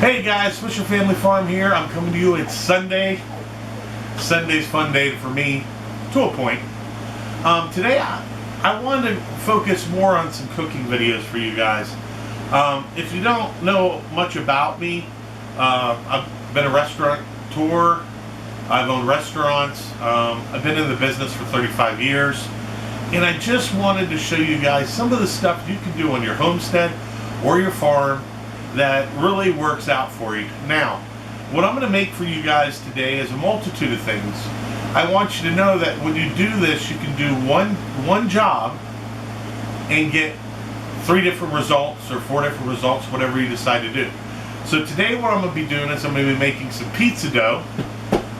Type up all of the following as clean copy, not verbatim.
Hey guys, Swisher Family Farm here. I'm coming to you. It's Sunday. Sunday's fun day for me, to a point. Today I wanted to focus more on some cooking videos for you guys. If you don't know much about me, I've been a restaurateur. I've owned restaurants. I've been in the business for 35 years. And I just wanted to show you guys some of the stuff you can do on your homestead or your farm that really works out for you. Now, what I'm going to make for you guys today is a multitude of things. I want you to know that when you do this, you can do one job and get 3 different results or 4 different results, whatever you decide to do. So today what I'm going to be doing is I'm going to be making some pizza dough,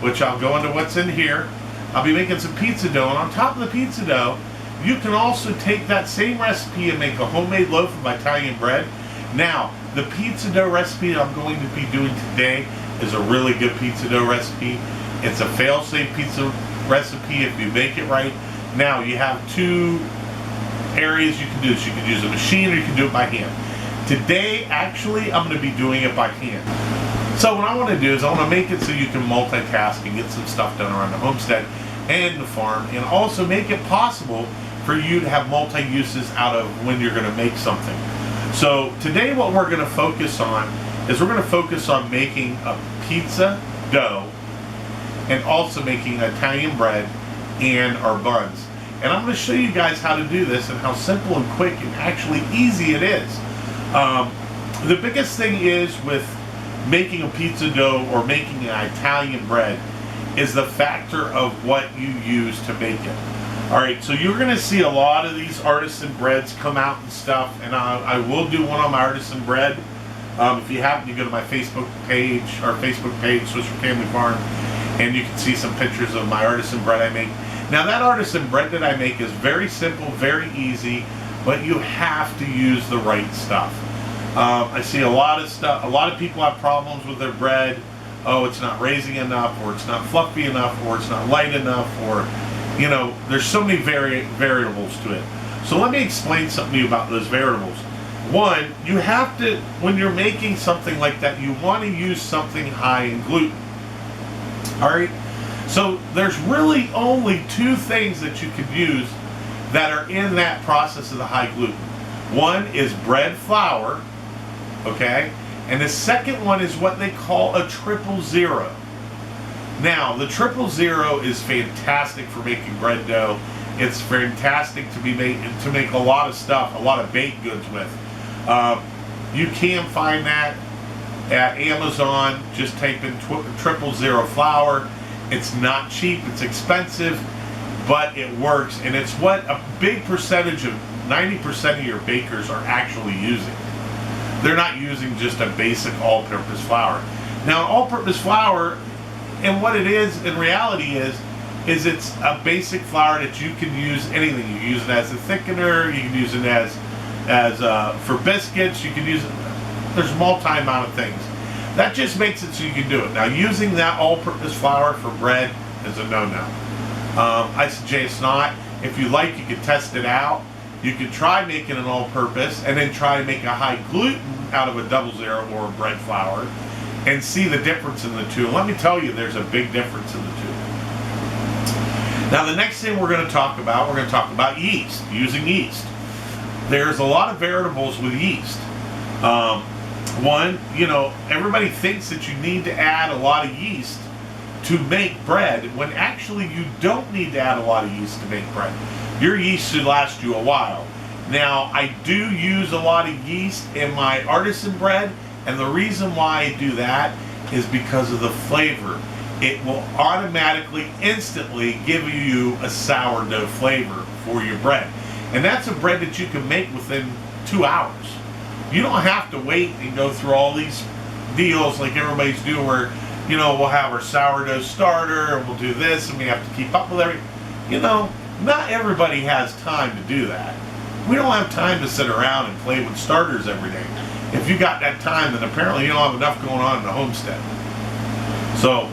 which I'll go into what's in here. I'll be making some pizza dough, and on top of the pizza dough, you can also take that same recipe and make a homemade loaf of Italian bread. Now, the pizza dough recipe I'm going to be doing today is a really good pizza dough recipe. It's a fail-safe pizza recipe if you make it right. Now, you have 2 areas you can do this. You can use a machine or you can do it by hand. Today, actually, I'm going to be doing it by hand. So what I want to do is I want to make it so you can multitask and get some stuff done around the homestead and the farm, and also make it possible for you to have multi-uses out of when you're going to make something. So today what we're going to focus on is we're going to focus on making a pizza dough and also making Italian bread and our buns. And I'm going to show you guys how to do this and how simple and quick and actually easy it is. The biggest thing is with making a pizza dough or making an Italian bread is the factor of what you use to make it. Alright, so you're going to see a lot of these artisan breads come out and stuff, and I will do one on my artisan bread. If you happen to go to my Facebook page, Swisher Family Farm, and you can see some pictures of my artisan bread I make. Now that artisan bread that I make is very simple, very easy, but you have to use the right stuff. I see a lot of people have problems with their bread. Oh, it's not raising enough, or it's not fluffy enough, or it's not light enough, or you know, there's so many variables to it. So let me explain something to you about those variables. One, you have to, when you're making something like that, you want to use something high in gluten. Alright? So there's really only 2 things that you can use that are in that process of the high gluten. One is bread flour, okay? And the second one is what they call a 000. Now, the 000 is fantastic for making bread dough. It's fantastic to make a lot of stuff, a lot of baked goods with. You can find that at Amazon. Just type in 000 flour. It's not cheap, it's expensive, but it works, and it's what a big percentage of 90% of your bakers are actually using. They're not using just a basic all-purpose flour. Now, all-purpose flour, and what it is in reality is it's a basic flour that you can use anything. You can use it as a thickener, you can use it as for biscuits, you can use it, there's a multi-amount of things. That just makes it so you can do it. Now, using that all-purpose flour for bread is a no-no. I suggest not. If you like, you can test it out. You can try making an all-purpose and then try to make a high gluten out of a 000 or a bread flour and see the difference in the 2. And let me tell you, there's a big difference in the 2. Now, the next thing we're going to talk about yeast, using yeast. There's a lot of variables with yeast. One, you know, everybody thinks that you need to add a lot of yeast to make bread, when actually you don't need to add a lot of yeast to make bread. Your yeast should last you a while. Now, I do use a lot of yeast in my artisan bread, and the reason why I do that is because of the flavor. It will automatically, instantly give you a sourdough flavor for your bread. And that's a bread that you can make within 2 hours. You don't have to wait and go through all these deals like everybody's doing where, you know, we'll have our sourdough starter and we'll do this and we have to keep up with everything. You know, not everybody has time to do that. We don't have time to sit around and play with starters every day. If you got that time, then apparently you don't have enough going on in the homestead. So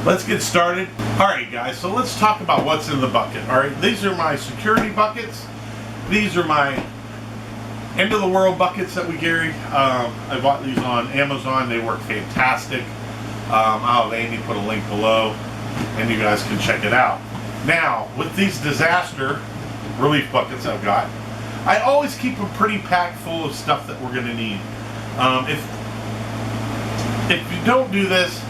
let's get started. Alright guys, so let's talk about what's in the bucket. Alright, these are my security buckets. These are my end of the world buckets that we carry. I bought these on Amazon. They work fantastic. I'll have Amy put a link below, and you guys can check it out. Now, with these disaster relief buckets I've got, I always keep them pretty packed full of stuff that we're going to need. If you don't do this,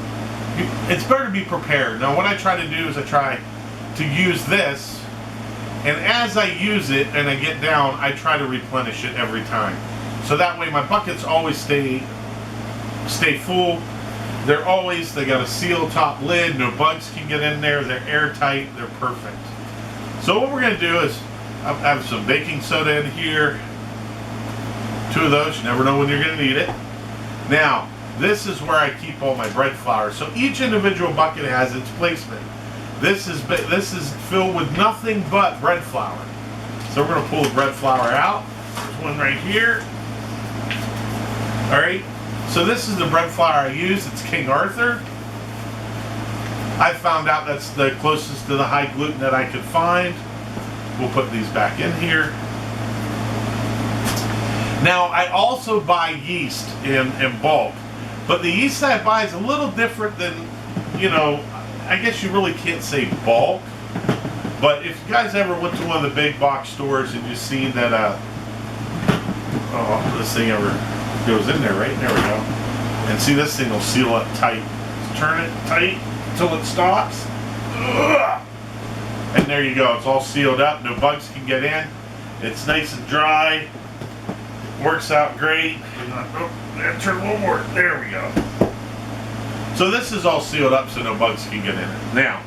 it's better to be prepared. Now, what I try to do is I try to use this, and as I use it and I get down, I try to replenish it every time. So that way my buckets always stay full. They got a sealed top lid, no bugs can get in there, they're airtight, they're perfect. So what we're going to do is, I have some baking soda in here, 2 of those, you never know when you're going to need it. Now, this is where I keep all my bread flour. So each individual bucket has its placement. This is filled with nothing but bread flour. So we're going to pull the bread flour out. There's one right here. All right. So this is the bread flour I use. It's King Arthur. I found out that's the closest to the high gluten that I could find. We'll put these back in here. Now, I also buy yeast in bulk. But the yeast I buy is a little different than, I guess you really can't say bulk. But if you guys ever went to one of the big box stores and you've seen that, this thing ever goes in there, right? There we go. And see, this thing will seal up tight. Just turn it tight until it stops. Ugh. And there you go. It's all sealed up. No bugs can get in. It's nice and dry. Works out great. Turn a little more. There we go. So this is all sealed up so no bugs can get in it. Now,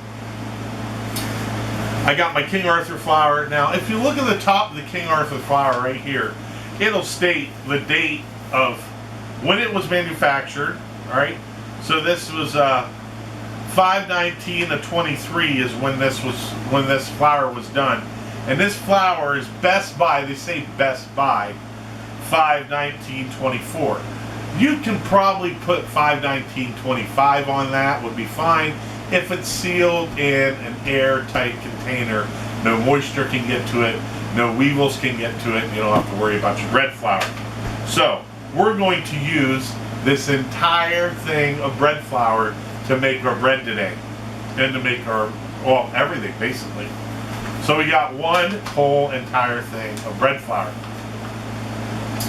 I got my King Arthur flour. Now, if you look at the top of the King Arthur flour right here, it'll state the date of when it was manufactured. All right. So this was 5/19 of 23 is when this flour was done, and this flour is Best Buy. They say Best Buy 5/19/24. You can probably put 5/19/25 on that, would be fine if it's sealed in an airtight container. No moisture can get to it, no weevils can get to it, and you don't have to worry about your bread flour. So we're going to use this entire thing of bread flour to make our bread today, and to make everything basically. So we got one whole entire thing of bread flour.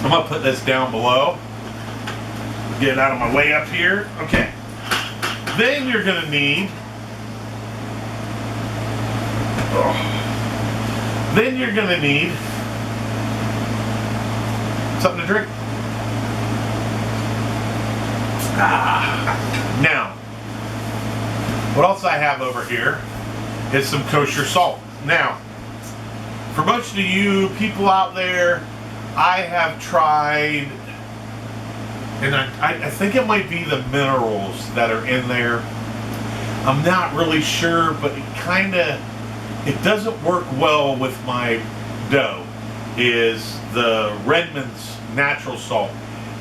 I'm gonna put this down below. Get it out of my way up here. Okay. Then you're gonna need. Then you're gonna need something to drink. Now, what else I have over here is some kosher salt. Now, for most of you people out there, I have tried, and I think it might be the minerals that are in there. I'm not really sure, but it doesn't work well with my dough, is the Redmond's natural salt.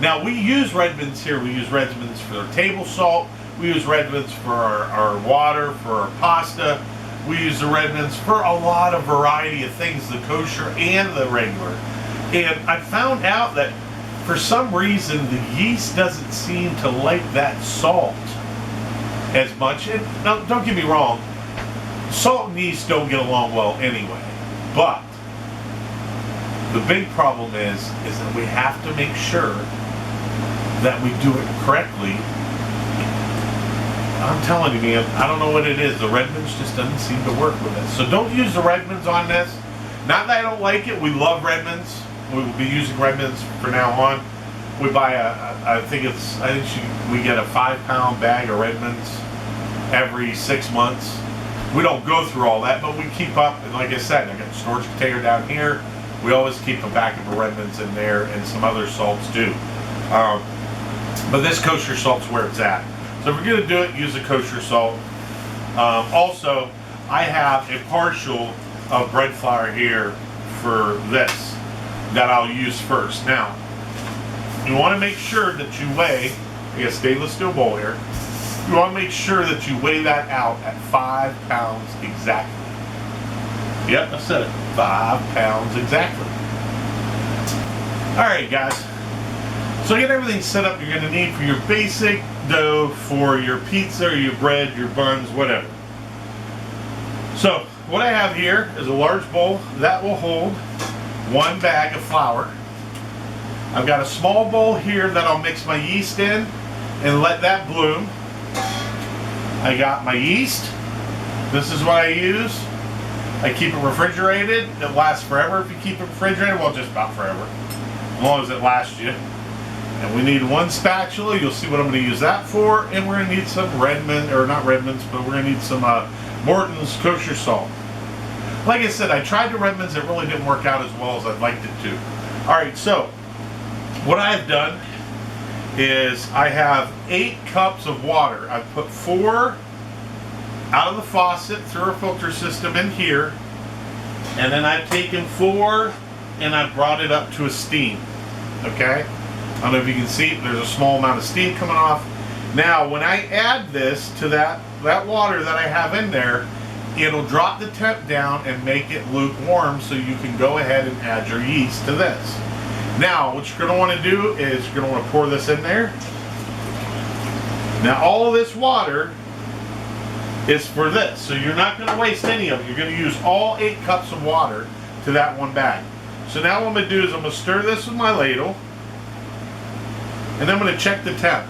Now, we use Redmond's here. We use Redmond's for our table salt. We use Redmond's for our water, for our pasta. We use the Redmond's for a lot of variety of things, the kosher and the regular. And I found out that for some reason the yeast doesn't seem to like that salt as much. And now, don't get me wrong, salt and yeast don't get along well anyway. But the big problem is that we have to make sure that we do it correctly. I'm telling you, man, I don't know what it is. The Redmond's just doesn't seem to work with it. So don't use the Redmond's on this. Not that I don't like it. We love Redmond's. We will be using Redmond's from now on. We buy we get a 5-pound bag of Redmond's every 6 months. We don't go through all that, but we keep up. And like I said, I got a storage container down here. We always keep a bag of Redmond's in there and some other salts too. But this kosher salt's where it's at. So if we're going to do it, use a kosher salt. Also, I have a partial of bread flour here for this that I'll use first. Now, you want to make sure that you weigh, I got a stainless steel bowl here, you want to make sure that you weigh that out at 5 pounds exactly. Yep, I said it, 5 pounds exactly. Alright guys, so get everything set up you're going to need for your basic dough for your pizza or your bread, your buns, whatever. So what I have here is a large bowl that will hold 1 bag of flour. I've got a small bowl here that I'll mix my yeast in and let that bloom. I got my yeast. This is what I use. I keep it refrigerated. It lasts forever if you keep it refrigerated. Well, just about forever, as long as it lasts you. And we need 1 spatula. You'll see what I'm going to use that for. And we're going to need some Redmond, or not Redmond's, but we're going to need some Morton's kosher salt. Like I said, I tried the Redmond's. It really didn't work out as well as I'd liked it to. Alright, so what I have done is I have 8 cups of water. I've put 4 out of the faucet through a filter system in here, and then I've taken 4 and I've brought it up to a steam. Okay? I don't know if you can see, there's a small amount of steam coming off. Now when I add this to that water that I have in there, it'll drop the temp down and make it lukewarm, so you can go ahead and add your yeast to this. Now what you're going to want to do is you're going to want to pour this in there. Now all of this water is for this, so you're not going to waste any of it. You're going to use all 8 cups of water to that 1 bag. So now what I'm going to do is I'm going to stir this with my ladle, and I'm going to check the temp,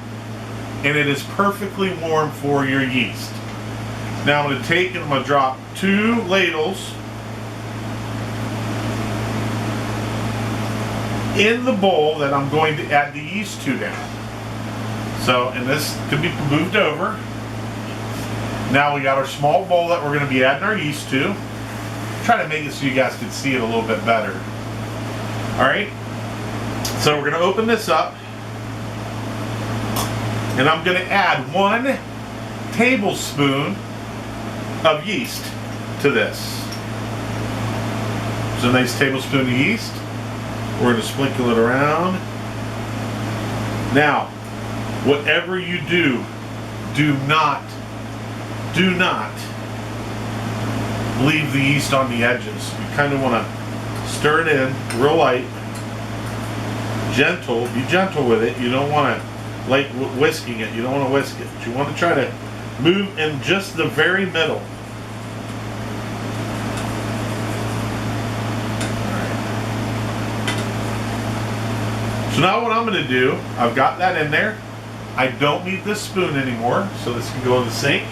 and it is perfectly warm for your yeast. Now I'm going to take and I'm going to drop 2 ladles in the bowl that I'm going to add the yeast to now. So, and this could be moved over. Now we got our small bowl that we're going to be adding our yeast to. Try to make it so you guys can see it a little bit better. Alright, so we're going to open this up, and I'm going to add 1 tablespoon of yeast to this. So a nice tablespoon of yeast. We're going to sprinkle it around. Now, whatever you do, do not leave the yeast on the edges. You kind of want to stir it in real light, gentle. Be gentle with it. You don't want to like whisking it. You don't want to whisk it. But you want to try to move in just the very middle. So now what I'm going to do, I've got that in there. I don't need this spoon anymore, so this can go in the sink.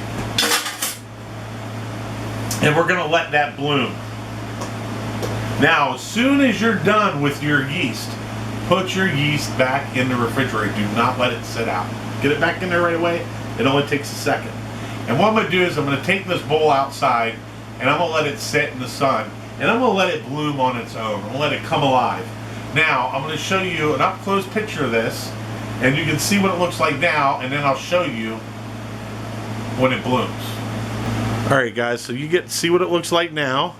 And we're going to let that bloom. Now, as soon as you're done with your yeast, put your yeast back in the refrigerator. Do not let it sit out. Get it back in there right away. It only takes a second. And what I'm going to do is I'm going to take this bowl outside, and I'm going to let it sit in the sun, and I'm going to let it bloom on its own. I'm going to let it come alive. Now, I'm going to show you an up-close picture of this, and you can see what it looks like now, and then I'll show you when it blooms. Alright guys, so you get to see what it looks like now,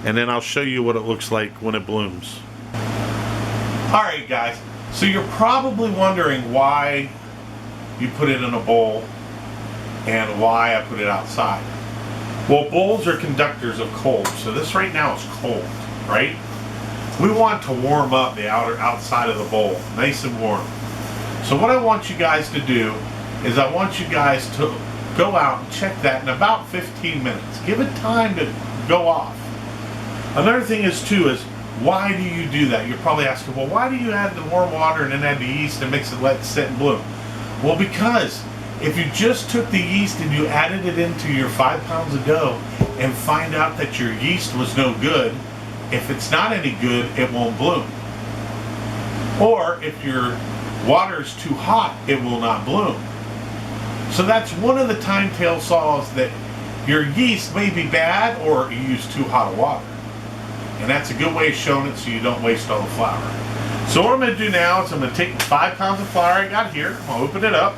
and then I'll show you what it looks like when it blooms. Alright guys, so you're probably wondering why you put it in a bowl and why I put it outside. Well, bowls are conductors of cold, so this right now is cold, right? We want to warm up the outside of the bowl, nice and warm. So what I want you guys to do is I want you guys to go out and check that in about 15 minutes. Give it time to go off. Another thing is too is, why do you do that? You're probably asking, well, why do you add the warm water and then add the yeast and mix it, let it sit and bloom? Well, because if you just took the yeast and you added it into your 5 pounds of dough and find out that your yeast was no good, if it's not any good, it won't bloom. Or if your water is too hot, it will not bloom. So that's one of the time-tale signs that your yeast may be bad or you use too hot of water. And that's a good way of showing it so you don't waste all the flour. So what I'm going to do now is I'm going to take the 5 pounds of flour I got here, I'm going to open it up.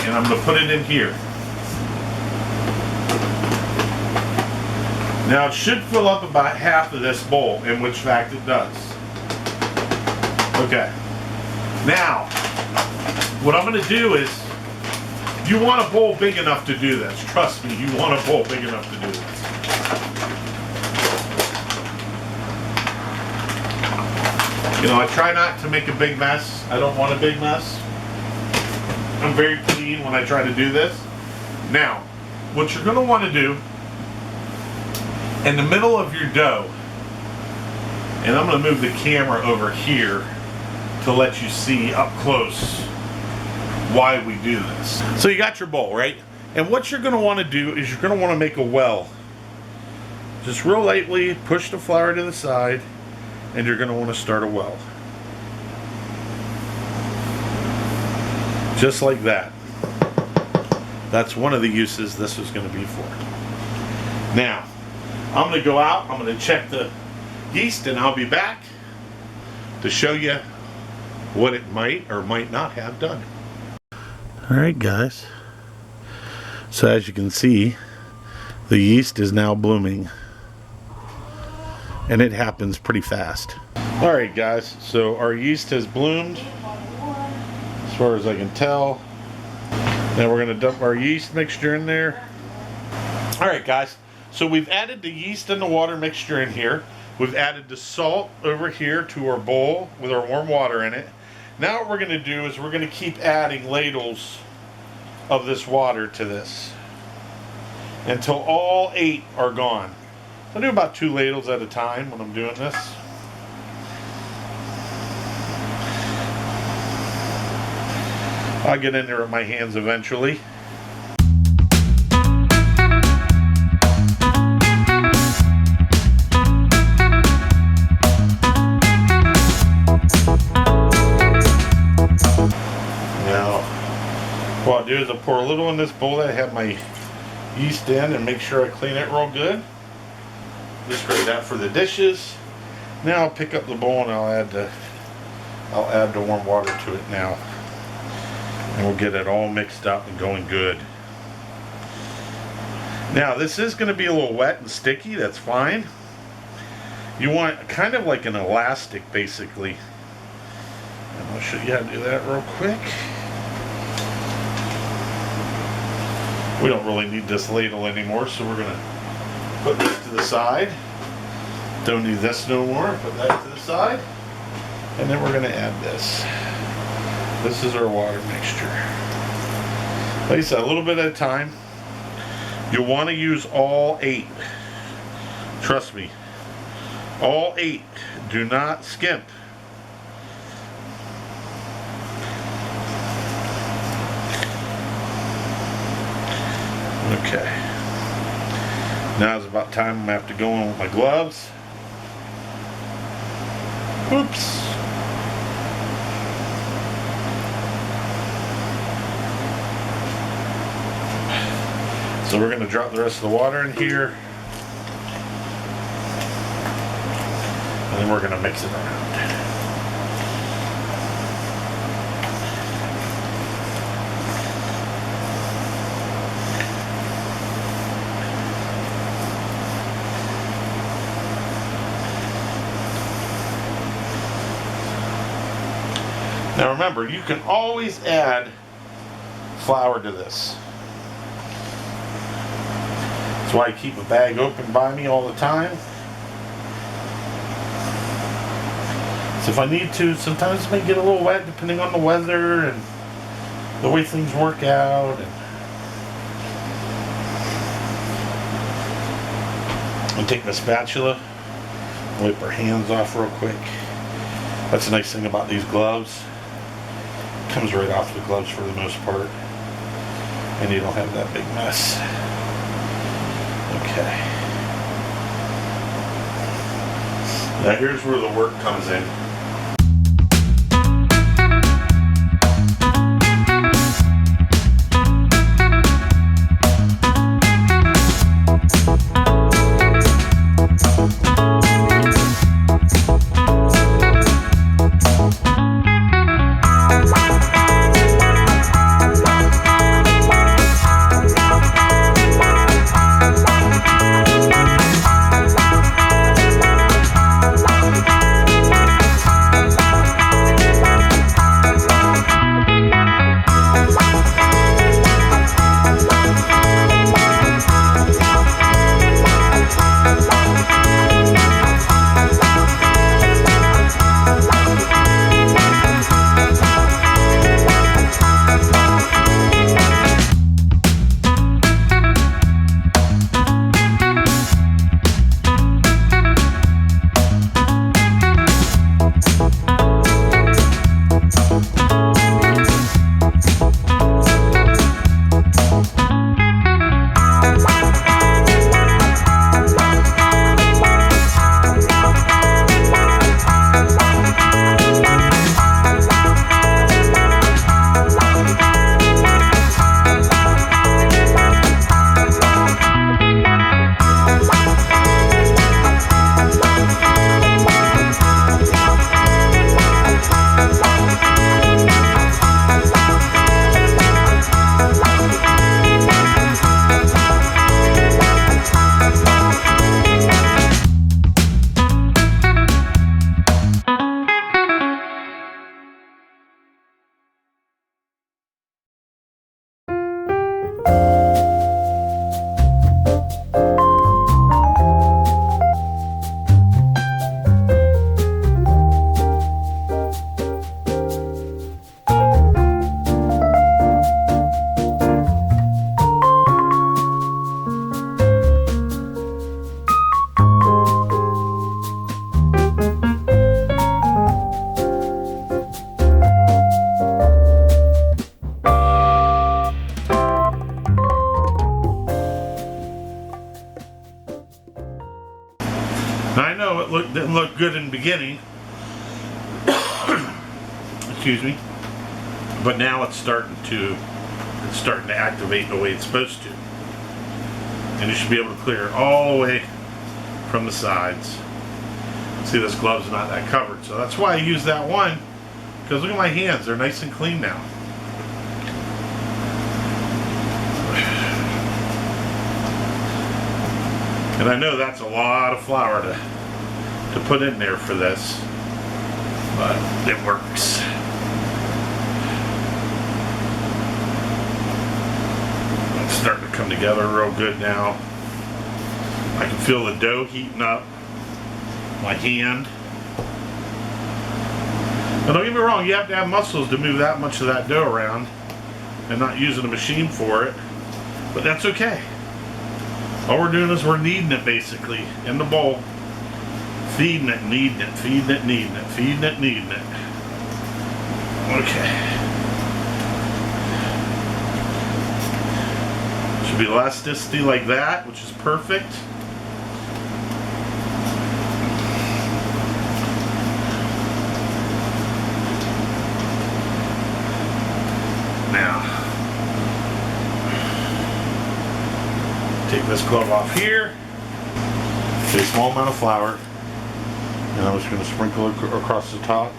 And I'm going to put it in here. Now it should fill up about half of this bowl, in which fact it does. Okay. Now, what I'm going to do is You want a bowl big enough to do this. Trust me, you want a bowl big enough to do this. You know, I try not to make a big mess. I don't want a big mess. I'm very clean when I try to do this. Now, what you're going to want to do in the middle of your dough, and I'm going to move the camera over here to let you see up close why we do this. So you got your bowl, right? And what you're going to want to do is you're going to want to make a well. Just real lightly push the flour to the side, and you're going to want to start a well. Just like that. That's one of the uses this is going to be for. Now, I'm going to go out, I'm going to check the yeast, and I'll be back to show you what it might or might not have done. Alright guys, so as you can see, the yeast is now blooming, and it happens pretty fast. Alright guys, so our yeast has bloomed as far as I can tell. Now we're going to dump our yeast mixture in there. Alright guys, so we've added the yeast and the water mixture in here. We've added the salt over here to our bowl with our warm water in it. Now what we're going to do is we're going to keep adding ladles of this water to this until all 8 are gone. I do about 2 ladles at a time when I'm doing this. I'll get in there with my hands eventually. What I'll do is I'll pour a little in this bowl that I have my yeast in and make sure I clean it real good. Discard that for the dishes. Now I'll pick up the bowl and I'll add the warm water to it now. And we'll get it all mixed up and going good. Now this is going to be a little wet and sticky, that's fine. You want kind of like an elastic basically. And I'll show you how to do that real quick. We don't really need this ladle anymore, so we're going to put this to the side. Don't need this no more. Put that to the side. And then we're going to add this. This is our water mixture. Like I said, a little bit at a time. You'll want to use all 8. Trust me. All 8. Do not skimp. Okay. Now it's about time I'm going to have to go in with my gloves. Oops. So we're going to drop the rest of the water in here. And then we're going to mix it around. Now remember, you can always add flour to this. That's why I keep a bag open by me all the time. So if I need to, sometimes it may get a little wet depending on the weather and the way things work out. And take my spatula, wipe our hands off real quick. That's the nice thing about these gloves. It comes right off the gloves for the most part. And you don't have that big mess. Okay. Now here's where the work comes in. Now I know it didn't look good in the beginning. Excuse me. But now it's starting to activate the way it's supposed to. And you should be able to clear all the way from the sides. See, this glove's not that covered, so that's why I use that one, because look at my hands, they're nice and clean now. And I know that's a lot of flour to put in there for this, but it works. It's starting to come together real good now. I can feel the dough heating up my hand. Now don't get me wrong, you have to have muscles to move that much of that dough around and not using a machine for it, but that's okay. All we're doing is we're kneading it basically in the bowl, feeding it, kneading it, feeding it, kneading it, feeding it, kneading it. Okay. Should be elasticity like that, which is perfect. Now, take this glove off here. Take a small amount of flour, and I'm just going to sprinkle it across the top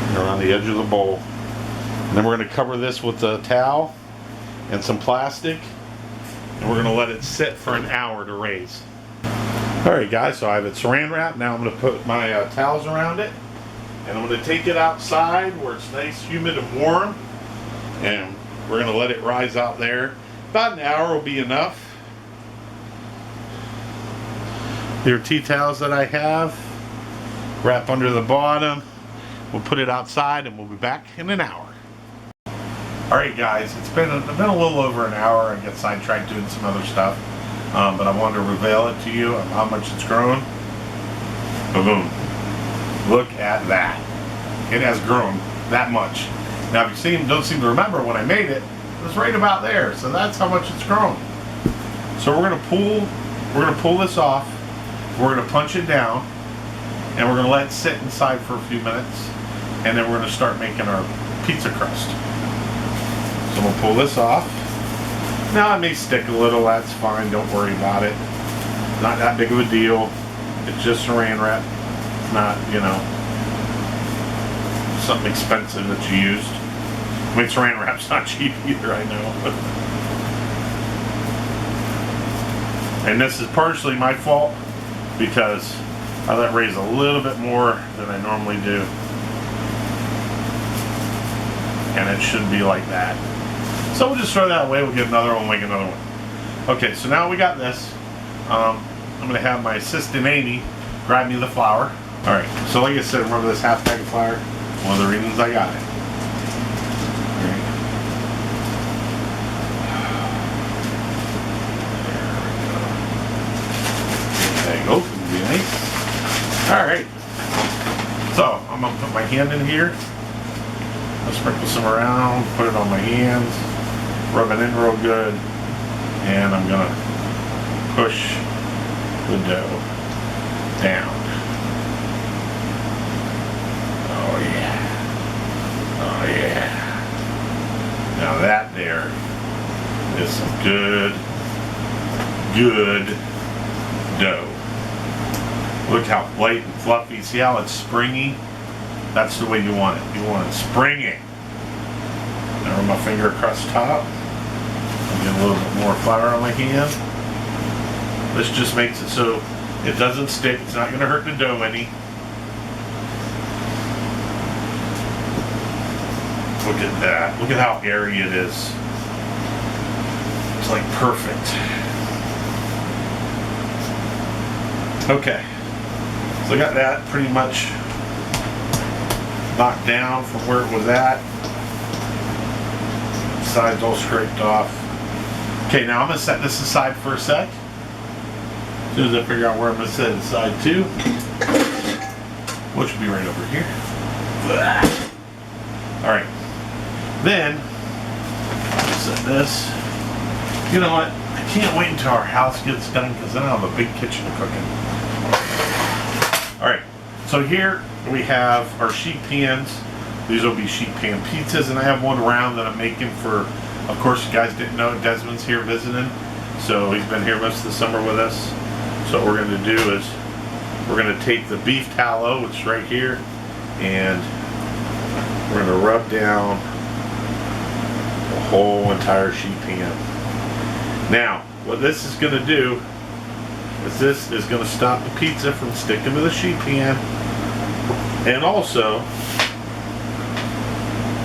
and around the edge of the bowl. And then we're going to cover this with a towel and some plastic, and we're going to let it sit for an hour to raise. Alright guys, so I have it saran wrapped. Now I'm going to put my towels around it, and I'm going to take it outside where it's nice, humid, and warm, and we're going to let it rise out there. About an hour will be enough. Here are tea towels that I have. Wrap under the bottom. We'll put it outside and we'll be back in an hour. Alright guys, it's been a little over an hour. I get sidetracked doing some other stuff. But I wanted to reveal it to you of how much it's grown. Boom. Look at that. It has grown that much. Now if you don't seem to remember when I made it, it was right about there. So that's how much it's grown. So we're gonna pull this off. We're gonna punch it down, and we're gonna let it sit inside for a few minutes, and then we're gonna start making our pizza crust. So we'll pull this off. Now it may stick a little, that's fine, don't worry about it. Not that big of a deal. It's just saran wrap. It's not, something expensive that you used. I mean, saran wrap's not cheap either, I know. And this is partially my fault because I let it raise a little bit more than I normally do. And it should be like that. So we'll just throw that away, we'll get another one, make another one. Okay, so now we got this. I'm gonna have my assistant Amy grab me the flour. Alright, so like I said, remember this half bag of flour? One of the reasons I got it. There you go, it'll be nice. Alright, so I'm gonna put my hand in here. I'll sprinkle some around, put it on my hands, rub it in real good, and I'm gonna push the dough down. Oh yeah. Oh yeah. Now that there is some good dough. Look how light and fluffy. See how it's springy? That's the way you want it. You want it springy. Now run my finger across the top. I'll get a little bit more flour on my hand. This just makes it so it doesn't stick. It's not going to hurt the dough any. Look at that. Look at how airy it is. It's like perfect. Okay. So I got that pretty much knocked down from where it was at. Sides all scraped off. Okay, now I'm going to set this aside for a sec. As soon as I figure out where I'm going to set it aside to, which will be right over here. Alright. Then, set this. You know what? I can't wait until our house gets done because then I'll have a big kitchen to cook in. All right, so here we have our sheet pans. These will be sheet pan pizzas, and I have one round that I'm making for, of course, you guys didn't know, Desmond's here visiting. So he's been here most of the summer with us. So what we're going to do is we're going to take the beef tallow, which is right here, and we're going to rub down the whole entire sheet pan. Now, what this is going to do is this is going to stop the pizza from sticking to the sheet pan, and also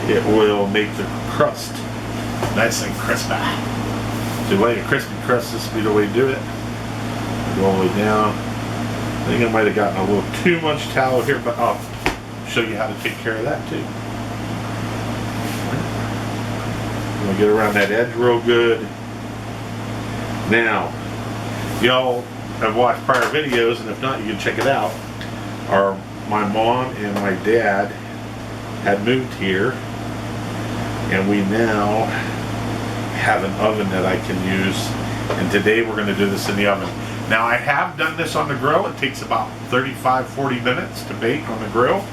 it will make the crust nice and crispy. The way a crispy crust, this will be the way to do it. Go all the way down. I think I might have gotten a little too much tallow here, but I'll show you how to take care of that too. I'm going to get around that edge real good. Now, y'all have watched prior videos, and if not, you can check it out. My mom and my dad had moved here, and we now have an oven that I can use, and today we're going to do this in the oven. Now, I have done this on the grill. It takes about 35-40 minutes to bake on the grill,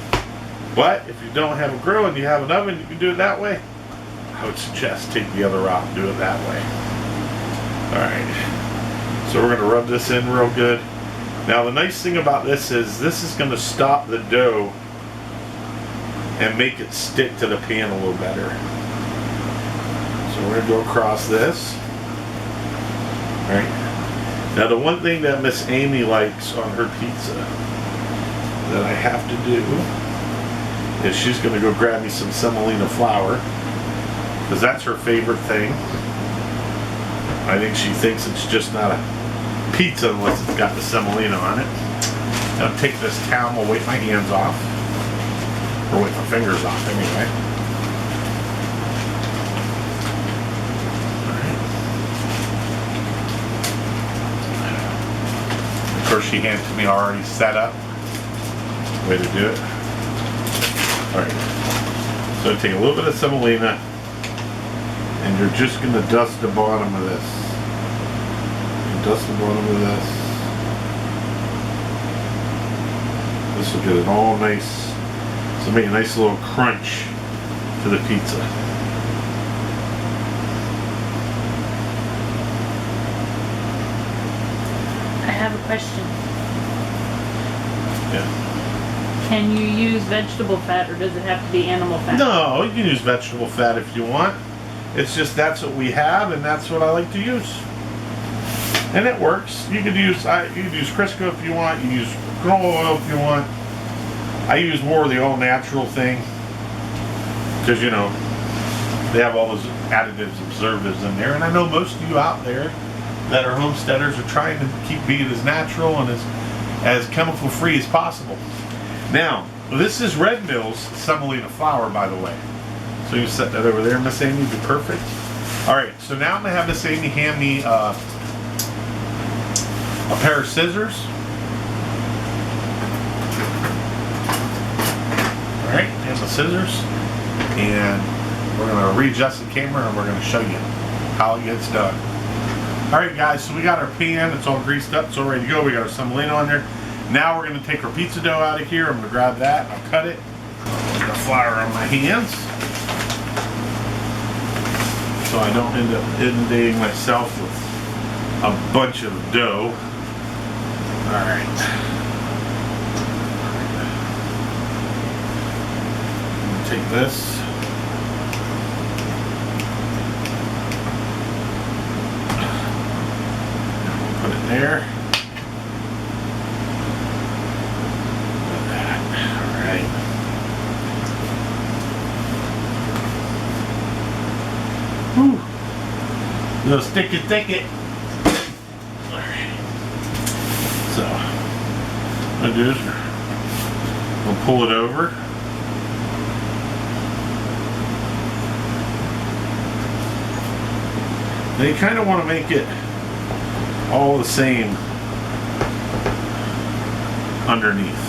but if you don't have a grill and you have an oven, you can do it that way. I would suggest take the other route and do it that way. Alright, so we're going to rub this in real good. Now, the nice thing about this is going to stop the dough and make it stick to the pan a little better. So we're going to go across this. Alright. Now, the one thing that Miss Amy likes on her pizza that I have to do is she's going to go grab me some semolina flour, because that's her favorite thing. I think she thinks it's just not a pizza unless it's got the semolina on it. I'll take this towel, we'll wipe my hands off. Or wipe my fingers off anyway. Alright. Of course, she handed to me already set up. Way to do it. Alright. So take a little bit of semolina, and you're just going to dust the bottom of this. Dust the bottom of this. This will get it all nice. So make a nice little crunch to the pizza. I have a question. Yeah. Can you use vegetable fat, or does it have to be animal fat? No, you can use vegetable fat if you want. It's just that's what we have, and that's what I like to use. And it works. You could use Crisco if you want. You use canola oil if you want. I use more of the all natural thing because, you know, they have all those additives, preservatives in there. And I know most of you out there that are homesteaders are trying to keep being as natural and as chemical free as possible. Now, this is Red Mill's semolina flour, by the way. So you set that over there, Miss Amy, be perfect. All right, so now I'm gonna have Miss Amy hand me a pair of scissors. All right, and the scissors, and we're gonna readjust the camera and we're gonna show you how it gets done. All right, guys, so we got our pan. It's all greased up, it's all ready to go. We got our semolina on there. Now we're gonna take our pizza dough out of here. I'm gonna grab that. I'll cut it. Get the flour on my hands, so I don't end up inundating myself with a bunch of dough. All right. Take this. Put it there. All right. Whew. Little sticky. All right. So, what I'll do is we'll pull it over. Now you kind of want to make it all the same underneath.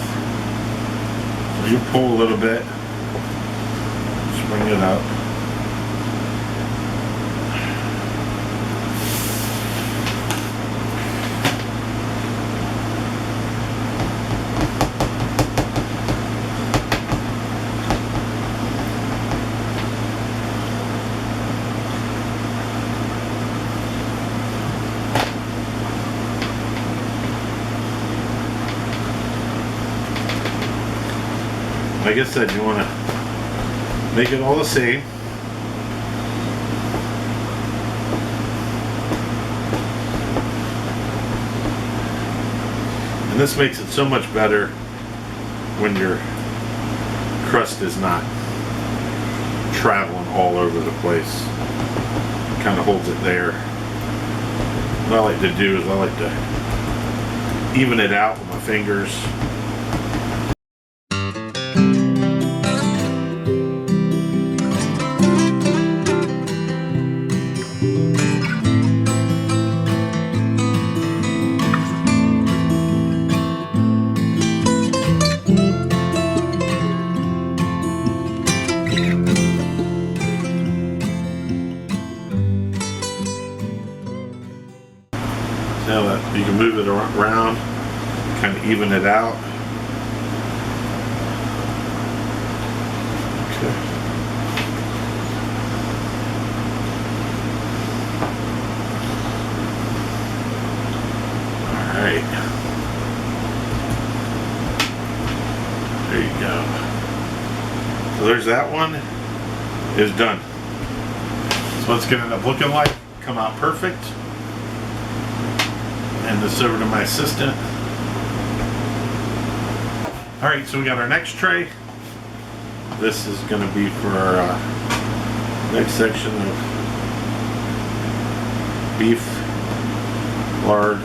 So you pull a little bit, just bring it up. Like I said, you want to make it all the same. And this makes it so much better when your crust is not traveling all over the place. It kind of holds it there. What I like to do is I like to even it out with my fingers. Now that you can move it around, kind of even it out. Okay. All right. There you go. So there's that one. Is done. So what's going to end up looking like? Come out perfect. And this over to my assistant. All right, so we got our next tray. This is going to be for our next section of beef, lard.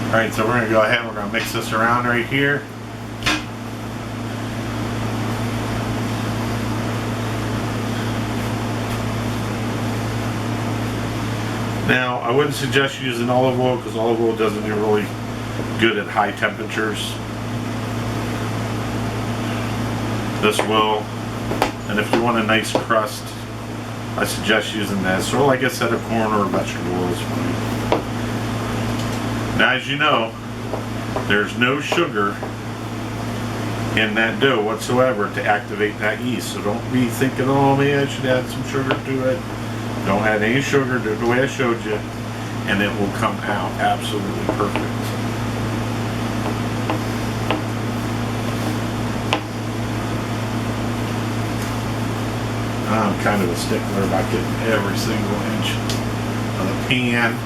All right, so we're going to go ahead and we're going to mix this around right here. Now, I wouldn't suggest using olive oil because olive oil doesn't do really good at high temperatures. This will, and if you want a nice crust, I suggest using this, or like I said, a corn or a vegetable oil is fine. Now, as you know, there's no sugar in that dough whatsoever to activate that yeast. So don't be thinking, oh man, I should add some sugar to it. Don't add any sugar, do it the way I showed you, and it will come out absolutely perfect. I'm kind of a stickler about getting every single inch of the pan.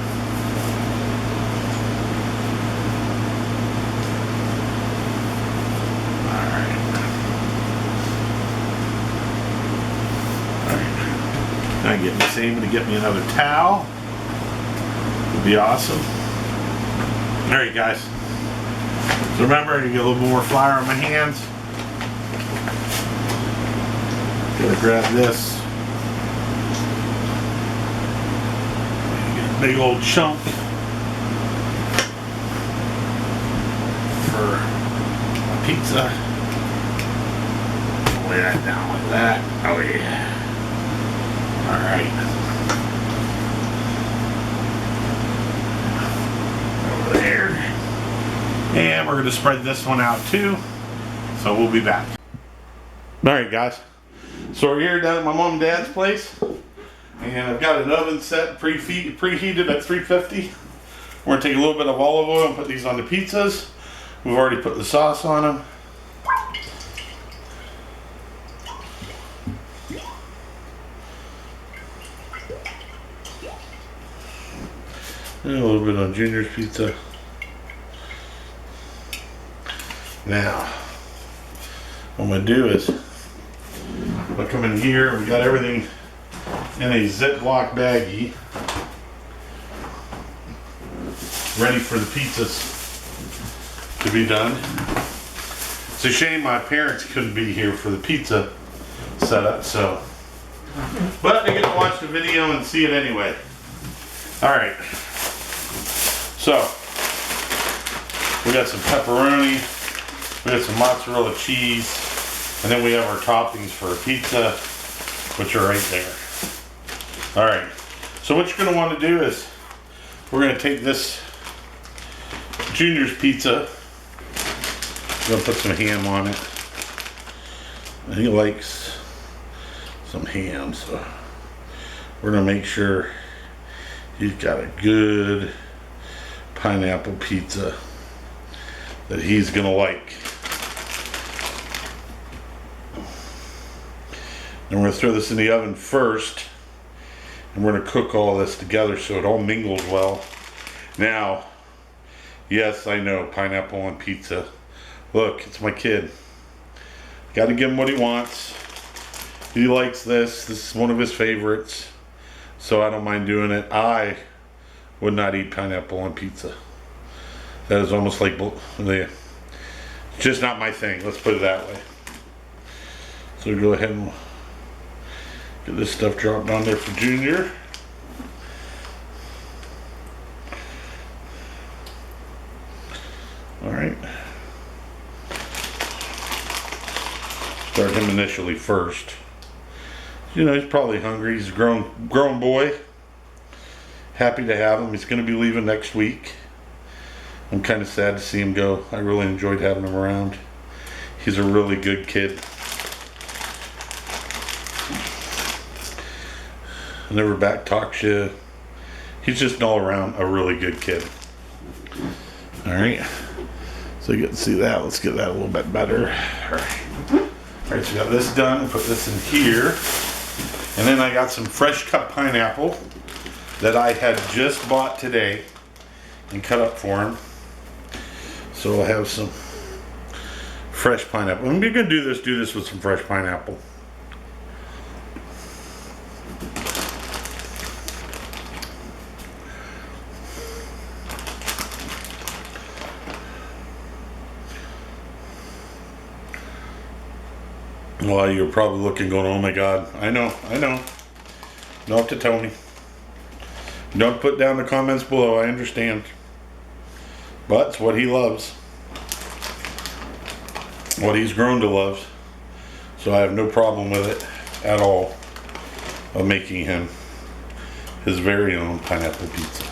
I'm getting this Amy to get me another towel. Would be awesome. Alright guys. So remember, I get a little more flour on my hands. Gotta grab this. Get a big old chunk for a pizza. Lay that down like that. Oh yeah. Alright. Over there. And we're going to spread this one out too. So we'll be back. Alright guys. So we're here down at my mom and dad's place. And I've got an oven set preheated at 350. We're going to take a little bit of olive oil and put these on the pizzas. We've already put the sauce on them. And a little bit on Junior's pizza. Now, what I'm going to do is, I'm going to come in here, we got everything in a Ziploc baggie, ready for the pizzas to be done. It's a shame my parents couldn't be here for the pizza setup, so, but they get to watch the video and see it anyway. Alright. So, we got some pepperoni, we got some mozzarella cheese, and then we have our toppings for a pizza, which are right there. Alright, so what you're going to want to do is, we're going to take this Junior's pizza, I'm going to put some ham on it, and he likes some ham, so we're gonna make sure he's got a good pineapple pizza that he's gonna like. And we're gonna throw this in the oven first, and we're gonna cook all this together so it all mingles well. Now, yes, I know, pineapple on pizza. Look, it's my kid. Gotta give him what he wants. He likes this. This is one of his favorites. So I don't mind doing it. I would not eat pineapple on pizza. That is almost like, it's just not my thing. Let's put it that way. So go ahead and get this stuff dropped on there for Junior. All right. Start him initially first. You know, he's probably hungry. He's a grown boy. Happy to have him. He's going to be leaving next week. I'm kind of sad to see him go. I really enjoyed having him around. He's a really good kid. Never back talks you. He's just an all around a really good kid. All right. So you get to see that. Let's get that a little bit better. All right. All right, so we got this done. Put this in here. And then I got some fresh cut pineapple that I had just bought today and cut up for him. So I'll have some fresh pineapple. When you're gonna do this with some fresh pineapple. A lot of you are probably looking going, oh my God, I know. You don't have to tell me. Don't put down the comments below, I understand. But it's what he loves. What he's grown to love. So I have no problem with it at all of making him his very own pineapple pizza.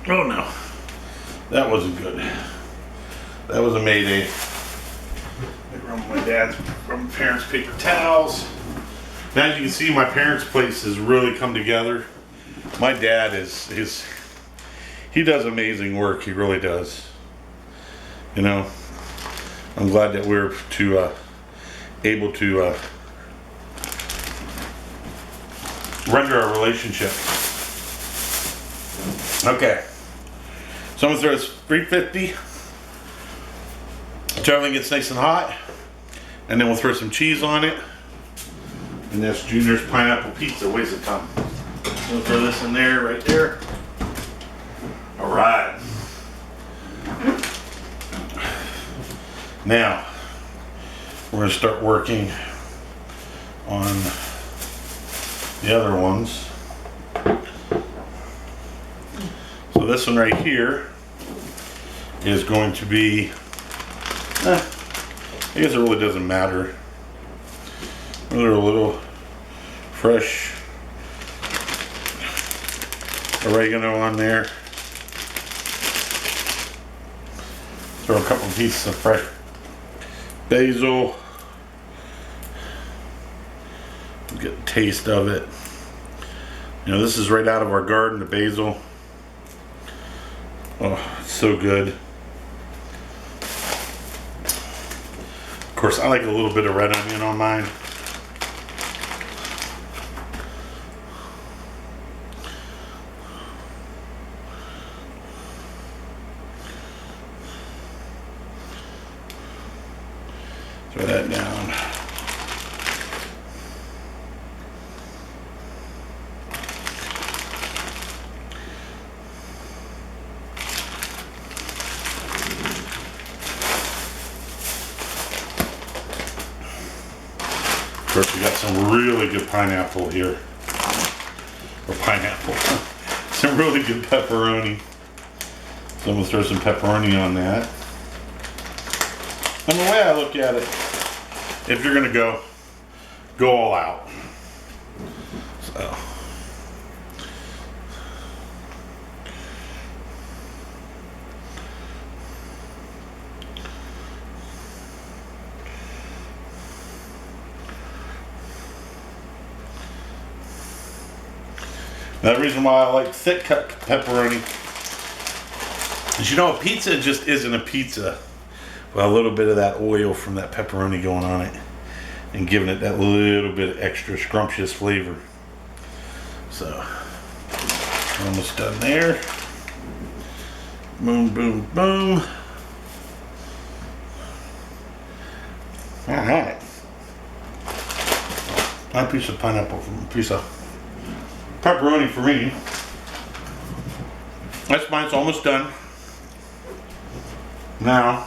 Oh no, that wasn't good. That was a mayday. I grabbed my parents' paper towels. Now, as you can see, my parents' place has really come together. My dad he does amazing work. He really does. You know, I'm glad that we're able to render our relationship. Okay. So I'm gonna throw this 350 until everything gets nice and hot, and then we'll throw some cheese on it. And that's Junior's pineapple pizza. Waste of time. We'll throw this in there, right there. All right. Now we're gonna start working on the other ones. So this one right here is going to be, I guess it really doesn't matter. Another little fresh oregano on there. Throw a couple pieces of fresh basil. Get a taste of it. You know, this is right out of our garden, the basil. Oh, it's so good. Of course, I like a little bit of red onion on mine. Throw that down. Of course, we got some really good pineapple here. Or pineapple. Some really good pepperoni. So I'm going to throw some pepperoni on that. And the way I look at it, if you're going to go all out. So. Now, the reason why I like thick cut pepperoni is, you know, a pizza just isn't a pizza with a little bit of that oil from that pepperoni going on it and giving it that little bit of extra scrumptious flavor. So, almost done there. Boom, boom, boom. Alright. A piece of pineapple, a piece of pepperoni for me. That's mine, it's almost done. Now,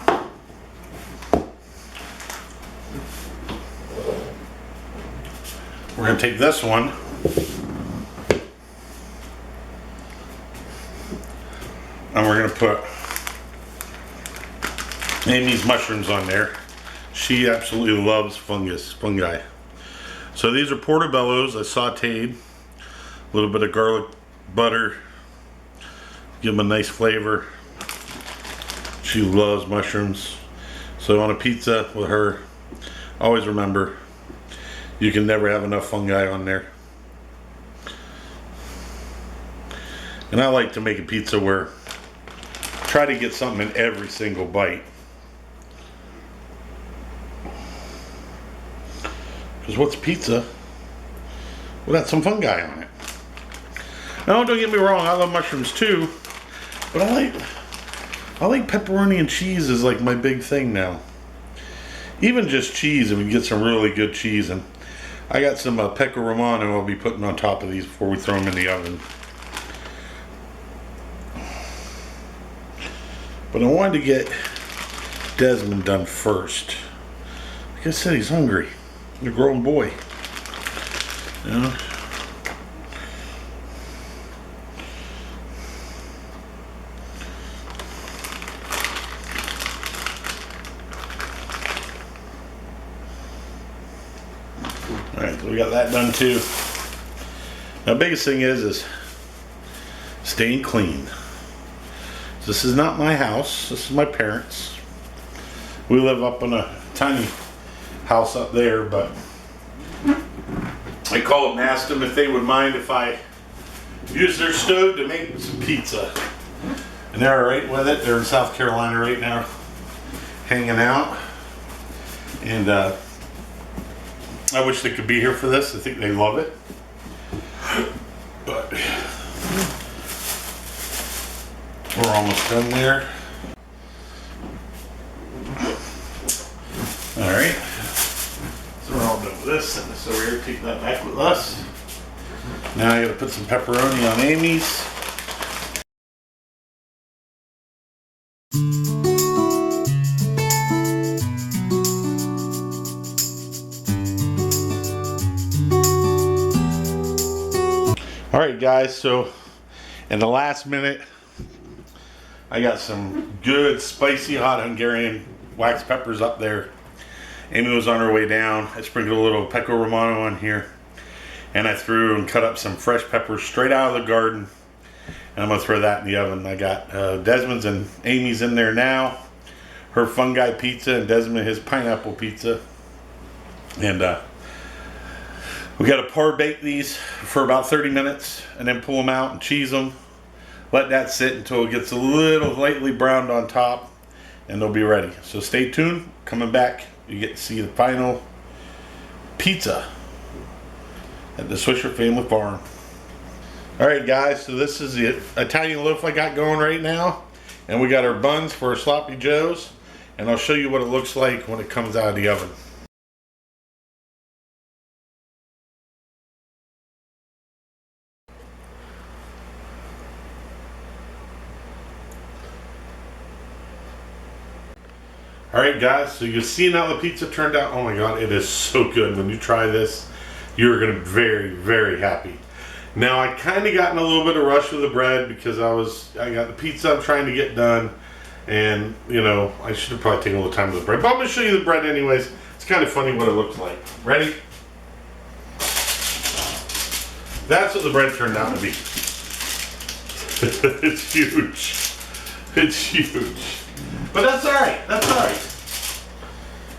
we're going to take this one and we're going to put Amy's mushrooms on there. She absolutely loves fungi. So these are portobellos I sauteed. A little bit of garlic butter. Give them a nice flavor. She loves mushrooms. So on a pizza with her, always remember, you can never have enough fungi on there. And I like to make a pizza where try to get something in every single bite. Because what's pizza without some fungi on it? Now, don't get me wrong, I love mushrooms too, but I like pepperoni and cheese is like my big thing now. Even just cheese, if we get some really good cheese, and I got some Pecco Romano I'll be putting on top of these before we throw them in the oven. But I wanted to get Desmond done first. Like I said, he's hungry. He's a grown boy. You know? Alright, so we got that done too. Now, the biggest thing is staying clean. This is not my house. This is my parents'. We live up in a tiny house up there, but I called and asked them if they would mind if I use their stove to make some pizza. And they're alright with it. They're in South Carolina right now, hanging out. And I wish they could be here for this. I think they love it. But we're almost done there. Alright. So we're all done with this. Send this over here. Take that back with us. Now I gotta put some pepperoni on Amy's. Alright guys, so in the last minute I got some good spicy hot Hungarian wax peppers up there. Amy was on her way down. I sprinkled a little Pecco Romano on here, and I threw and cut up some fresh peppers straight out of the garden, and I'm gonna throw that in the oven. I got Desmond's and Amy's in there now, her fungi pizza, and Desmond his pineapple pizza. And we got to par bake these for about 30 minutes and then pull them out and cheese them. Let that sit until it gets a little lightly browned on top, and they'll be ready. So stay tuned. Coming back, you get to see the final pizza at the Swisher Family Farm. Alright guys, so this is the Italian loaf I got going right now. And we got our buns for our sloppy joes. And I'll show you what it looks like when it comes out of the oven. Alright guys, so you've seen how the pizza turned out. Oh my god, it is so good. When you try this, you're going to be very, very happy. Now I kind of got in a little bit of rush with the bread because I got the pizza I'm trying to get done. And, you know, I should have probably taken a little time with the bread. But I'm going to show you the bread anyways. It's kind of funny what it looks like. Ready? That's what the bread turned out to be. It's huge. It's huge. But that's alright. That's alright.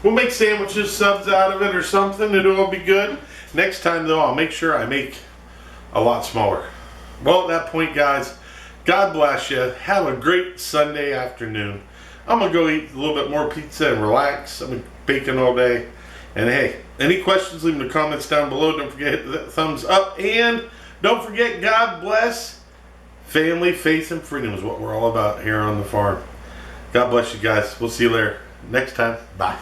We'll make sandwiches, subs out of it or something. It'll all be good. Next time though, I'll make sure I make a lot smaller. Well, at that point, guys, God bless you. Have a great Sunday afternoon. I'm going to go eat a little bit more pizza and relax. I've been baking all day. And hey, any questions, leave them in the comments down below. Don't forget to hit that thumbs up. And don't forget, God bless. Family, faith, and freedom is what we're all about here on the farm. God bless you guys. We'll see you later. Next time. Bye.